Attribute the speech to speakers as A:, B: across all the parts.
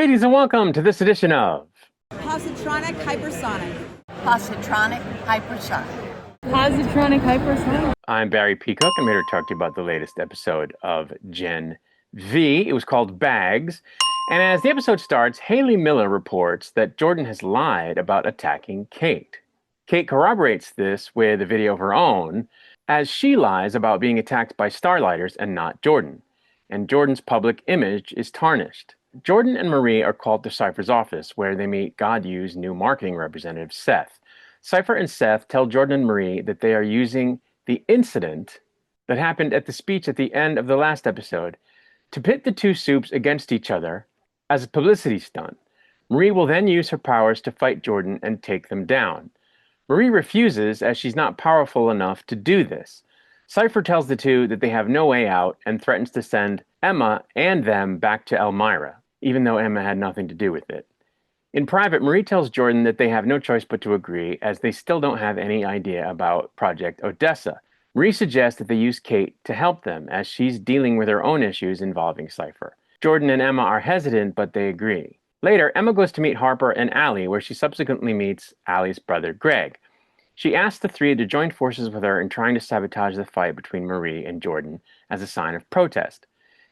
A: Greetings and welcome to this edition of
B: Positronic hypersonic.
C: Positronic hypersonic.
D: Positronic hypersonic.
A: I'm Barry Peacock. I'm here to talk to you about the latest episode of Gen V. It was called Bags. And as the episode starts, Haley Miller reports that Jordan has lied about attacking Kate. Kate corroborates this with a video of her own, as she lies about being attacked by Starlighters and not Jordan. And Jordan's public image is tarnished. Jordan and Marie are called to Cypher's office, where they meet God-U's new marketing representative, Seth. Cypher and Seth tell Jordan and Marie that they are using the incident that happened at the speech at the end of the last episode to pit the two soups against each other as a publicity stunt. Marie will then use her powers to fight Jordan and take them down. Marie refuses, as she's not powerful enough to do this. Cypher tells the two that they have no way out and threatens to send Emma and them back to Elmira, even though Emma had nothing to do with it. In private, Marie tells Jordan that they have no choice but to agree, as they still don't have any idea about Project Odessa. Marie suggests that they use Kate to help them, as she's dealing with her own issues involving Cypher. Jordan and Emma are hesitant, but they agree. Later, Emma goes to meet Harper and Allie, where she subsequently meets Allie's brother, Greg. She asks the three to join forces with her in trying to sabotage the fight between Marie and Jordan as a sign of protest.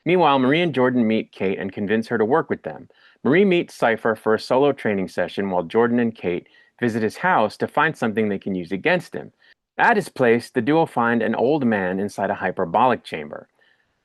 A: Meanwhile, Marie and Jordan meet Kate and convince her to work with them. Marie meets Cypher for a solo training session while Jordan and Kate visit his house to find something they can use against him. At his place, the duo find an old man inside a hyperbolic chamber.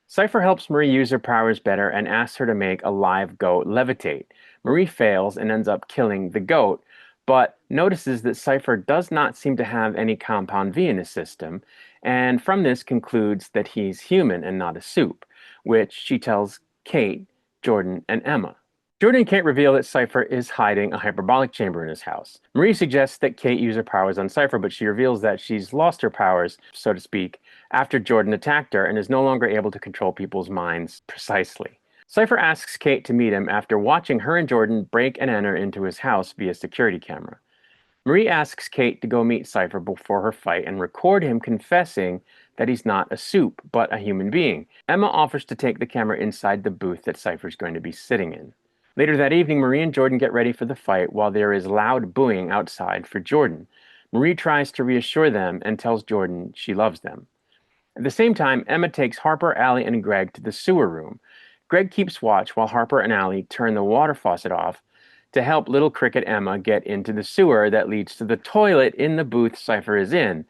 A: Cypher helps Marie use her powers better and asks her to make a live goat levitate. Marie fails and ends up killing the goat, but notices that Cypher does not seem to have any compound V in his system, and from this concludes that he's human and not a soup, which she tells Kate, Jordan, and Emma. Jordan and Kate reveal that Cypher is hiding a hyperbolic chamber in his house. Marie suggests that Kate use her powers on Cypher, but she reveals that she's lost her powers, so to speak, after Jordan attacked her and is no longer able to control people's minds precisely. Cypher asks Kate to meet him after watching her and Jordan break and enter into his house via security camera. Marie asks Kate to go meet Cypher before her fight and record him confessing that he's not a soup, but a human being. Emma offers to take the camera inside the booth that Cypher's going to be sitting in. Later that evening, Marie and Jordan get ready for the fight while there is loud booing outside for Jordan. Marie tries to reassure them and tells Jordan she loves them. At the same time, Emma takes Harper, Allie, and Greg to the sewer room. Greg keeps watch while Harper and Allie turn the water faucet off to help little cricket Emma get into the sewer that leads to the toilet in the booth Cypher is in.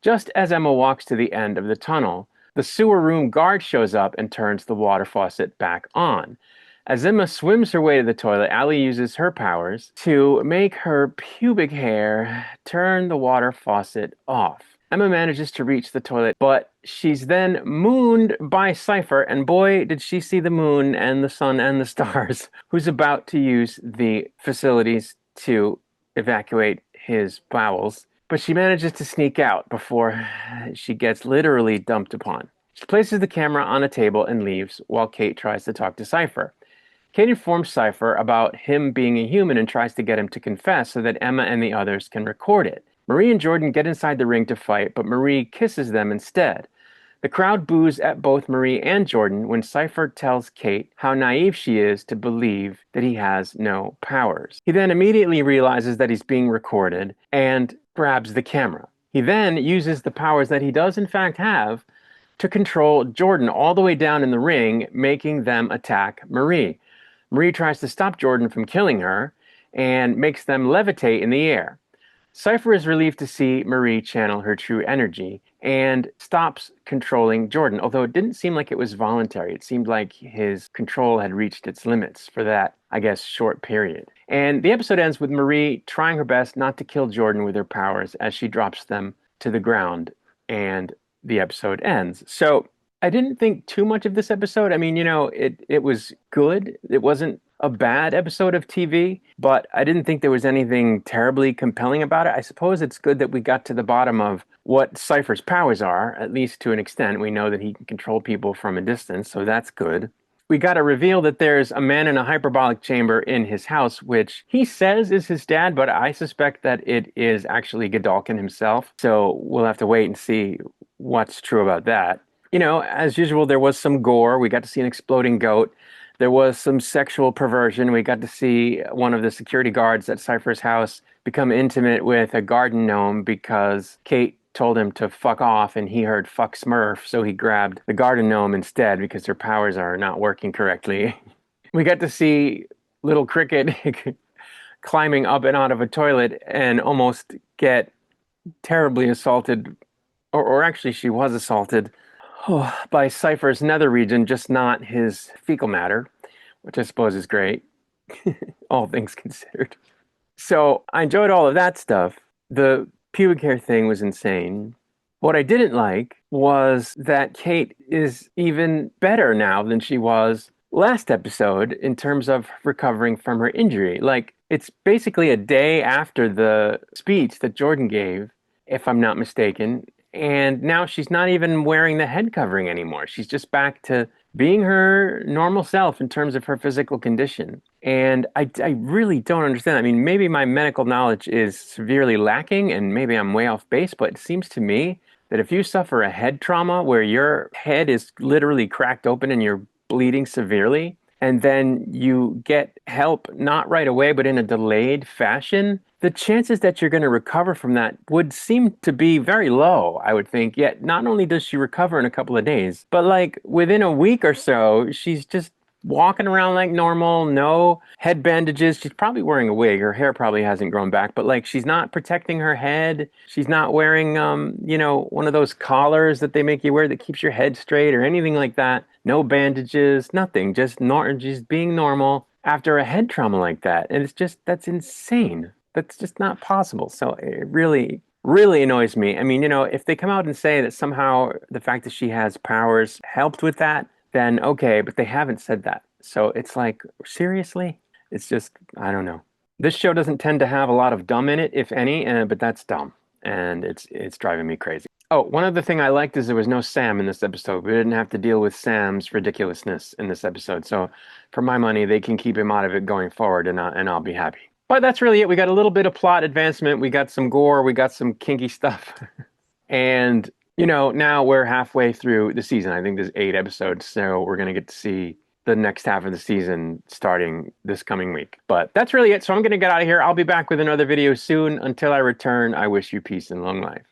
A: Just as Emma walks to the end of the tunnel, the sewer room guard shows up and turns the water faucet back on. As Emma swims her way to the toilet, Allie uses her powers to make her pubic hair turn the water faucet off. Emma manages to reach the toilet, but she's then mooned by Cypher, and boy, did she see the moon and the sun and the stars, who's about to use the facilities to evacuate his bowels. But she manages to sneak out before she gets literally dumped upon. She places the camera on a table and leaves while Kate tries to talk to Cypher. Kate informs Cypher about him being a human and tries to get him to confess so that Emma and the others can record it. Marie and Jordan get inside the ring to fight, but Marie kisses them instead. The crowd boos at both Marie and Jordan when Cypher tells Kate how naive she is to believe that he has no powers. He then immediately realizes that he's being recorded and grabs the camera. He then uses the powers that he does in fact have to control Jordan all the way down in the ring, making them attack Marie. Marie tries to stop Jordan from killing her and makes them levitate in the air. Cypher is relieved to see Marie channel her true energy and stops controlling Jordan, although it didn't seem like it was voluntary. It seemed like his control had reached its limits for that, I guess, short period. And the episode ends with Marie trying her best not to kill Jordan with her powers as she drops them to the ground, and the episode ends. So I didn't think too much of this episode. I mean, it was good. It wasn't a bad episode of TV, but I didn't think there was anything terribly compelling about it. I suppose it's good that we got to the bottom of what Cypher's powers are, at least to an extent. We know that he can control people from a distance, so that's good. We got to reveal that there's a man in a hyperbolic chamber in his house, which he says is his dad, but I suspect that it is actually Godolkin himself. So we'll have to wait and see what's true about that. As usual, there was some gore. We got to see an exploding goat. There was some sexual perversion. We got to see one of the security guards at Cypher's house become intimate with a garden gnome because Kate told him to fuck off and he heard fuck Smurf, so he grabbed the garden gnome instead because her powers are not working correctly. We got to see little Cricket climbing up and out of a toilet and almost get terribly assaulted, or actually she was assaulted by Cypher's nether region, just not his fecal matter, which I suppose is great, all things considered. So I enjoyed all of that stuff. The pubic hair thing was insane. What I didn't like was that Kate is even better now than she was last episode in terms of recovering from her injury. Like, it's basically a day after the speech that Jordan gave, if I'm not mistaken, and now she's not even wearing the head covering anymore. She's just back to being her normal self in terms of her physical condition. And I really don't understand. I mean, maybe my medical knowledge is severely lacking and maybe I'm way off base, but it seems to me that if you suffer a head trauma where your head is literally cracked open and you're bleeding severely, and then you get help not right away, but in a delayed fashion, the chances that you're going to recover from that would seem to be very low, I would think. Yet, not only does she recover in a couple of days, but like within a week or so, she's just walking around like normal, no head bandages. She's probably wearing a wig. Her hair probably hasn't grown back, but like she's not protecting her head. She's not wearing, one of those collars that they make you wear that keeps your head straight or anything like that. No bandages, nothing. Just being normal after a head trauma like that. And that's insane. That's just not possible. So it really, really annoys me. I mean, if they come out and say that somehow the fact that she has powers helped with that, then okay, but they haven't said that. So it's like, seriously? It's just, I don't know. This show doesn't tend to have a lot of dumb in it, if any, but that's dumb. And it's driving me crazy. Oh, one other thing I liked is there was no Sam in this episode. We didn't have to deal with Sam's ridiculousness in this episode. So for my money, they can keep him out of it going forward, and I'll be happy. But that's really it. We got a little bit of plot advancement. We got some gore. We got some kinky stuff. And now we're halfway through the season. I think there's 8 episodes, so we're going to get to see the next half of the season starting this coming week. But that's really it. So I'm going to get out of here. I'll be back with another video soon. Until I return, I wish you peace and long life.